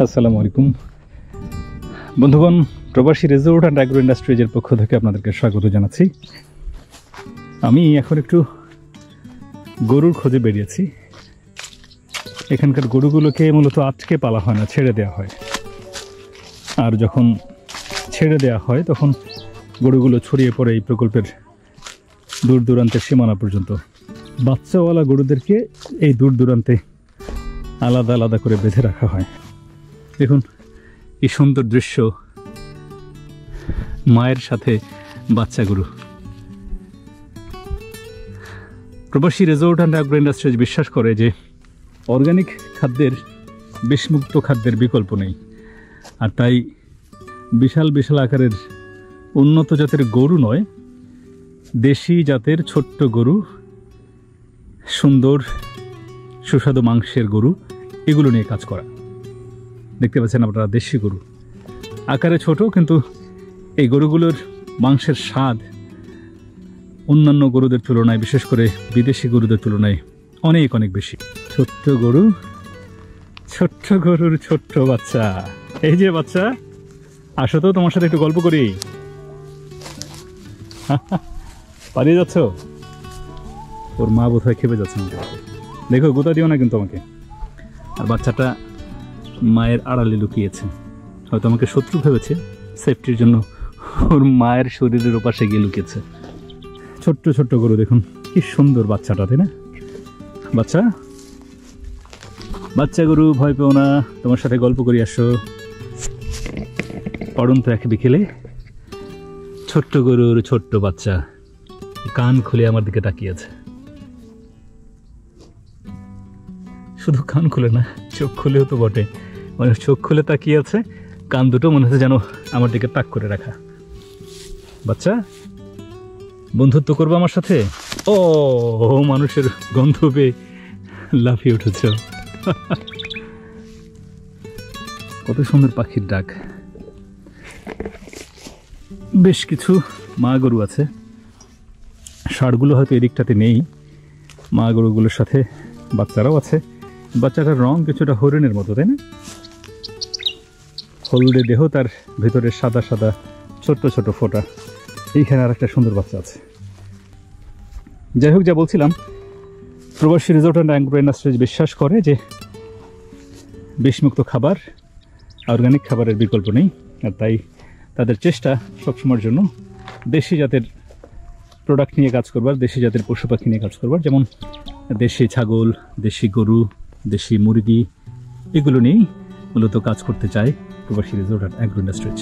আসসালামু আলাইকুম বন্ধুগণ, প্রবাসী রিসোর্ট অ্যান্ড অ্যাগ্রো ইন্ডাস্ট্রিজের পক্ষ থেকে আপনাদেরকে স্বাগত জানাচ্ছি। আমি এখন একটু গরুর খোঁজে বেরিয়েছি। এখানকার গরুগুলোকে মূলত আটকে পালা হয় না, ছেড়ে দেওয়া হয়। আর যখন ছেড়ে দেওয়া হয় তখন গরুগুলো ছড়িয়ে পড়ে এই প্রকল্পের দূর দূরান্তের সীমানা পর্যন্ত। বাচ্চাওয়ালা গরুদেরকে এই দূর দূরান্তে আলাদা আলাদা করে বেঁধে রাখা হয়। দেখুন এই সুন্দর দৃশ্য, মায়ের সাথে বাচ্চা গরু। প্রবাসী রিসোর্ট অ্যান্ড অ্যাগ্রো ইন্ডাস্ট্রিজ বিশ্বাস করে যে অর্গানিক খাদ্যের, বিষমুক্ত খাদ্যের বিকল্প নেই। আর তাই বিশাল বিশাল আকারের উন্নত জাতের গরু নয়, দেশি জাতের ছোট্ট গরু, সুন্দর সুস্বাদু মাংসের গরু, এগুলো নিয়ে কাজ করা। দেখতে পাচ্ছেন আপনারা দেশি গরু, আকারে ছোট, কিন্তু এই গরুগুলোর মাংসের স্বাদ অন্যান্য গরুদের তুলনায়, বিশেষ করে বিদেশি গরুদের তুলনায় অনেক অনেক বেশি। ছোট্ট গরু, ছোট্ট গরুর ছোট্ট বাচ্চা। এই যে বাচ্চা, আসো তো, তোমার সাথে একটু গল্প করি। পালিয়ে যাচ্ছ? ওর মা বোধহয় খেপে যাচ্ছে। দেখো, গোতা দিও না কিন্তু আমাকে। আর বাচ্চাটা মায়ের আড়ালে লুকিয়েছে, হয়তো আমাকে শত্রু ভেবেছে, সেফটির জন্য ওর মায়ের শরীরের ওপাশে গিয়ে লুকিয়েছে। ছোট্ট ছোট্ট গরু, দেখুন কি সুন্দর বাচ্চাটা, তাই না? বাচ্চা বাচ্চা গরু, ভয় পেও না, তোমার সাথে গল্প করি, আসো। পড়ন্ত এক বিকেলে ছোট্ট গরুর ছোট্ট বাচ্চা কান খুলে আমার দিকে তাকিয়েছে। শুধু কান খুলে না, চোখ খুলেও তো বটে। মানে চোখ খুলে তাকিয়ে আছে, কান দুটো মনে হচ্ছে যেন আমার দিকে তাক করে রাখা। বাচ্চা, বন্ধুত্ব করবো আমার সাথে? ও মানুষের গন্ধ পেয়ে লাফিয়ে উঠেছ। কত সুন্দর পাখির ডাক। বেশ কিছু মা গরু আছে, ষাঁড়গুলো হয়তো এদিকটাতে নেই। মা গরুগুলোর সাথে বাচ্চারাও আছে। বাচ্চাটার রং কিছুটা হরিণের মতো, তাই না? হলদে দেহ, তার ভেতরে সাদা সাদা ছোট্ট ছোট ফোঁটা। এইখানে আর একটা সুন্দর বাচ্চা আছে। যাই হোক, যা বলছিলাম, প্রবাসী রিসোর্ট অ্যান্ড অ্যাগ্রো ইন্ডাস্ট্রিজ বিশ্বাস করে যে বিষমুক্ত খাবার, অর্গানিক খাবারের বিকল্প নেই। আর তাই তাদের চেষ্টা সবসময়ের জন্য দেশি জাতের প্রোডাক্ট নিয়ে কাজ করবার, দেশি জাতের পশু পাখি নিয়ে কাজ করবার। যেমন দেশি ছাগল, দেশি গরু, দেশি মুরগি, এগুলো নিয়েই মূলত কাজ করতে চায় প্রবাসী রিসোর্ট অ্যান্ড অ্যাগ্রো ইন্ডাস্ট্রিজ।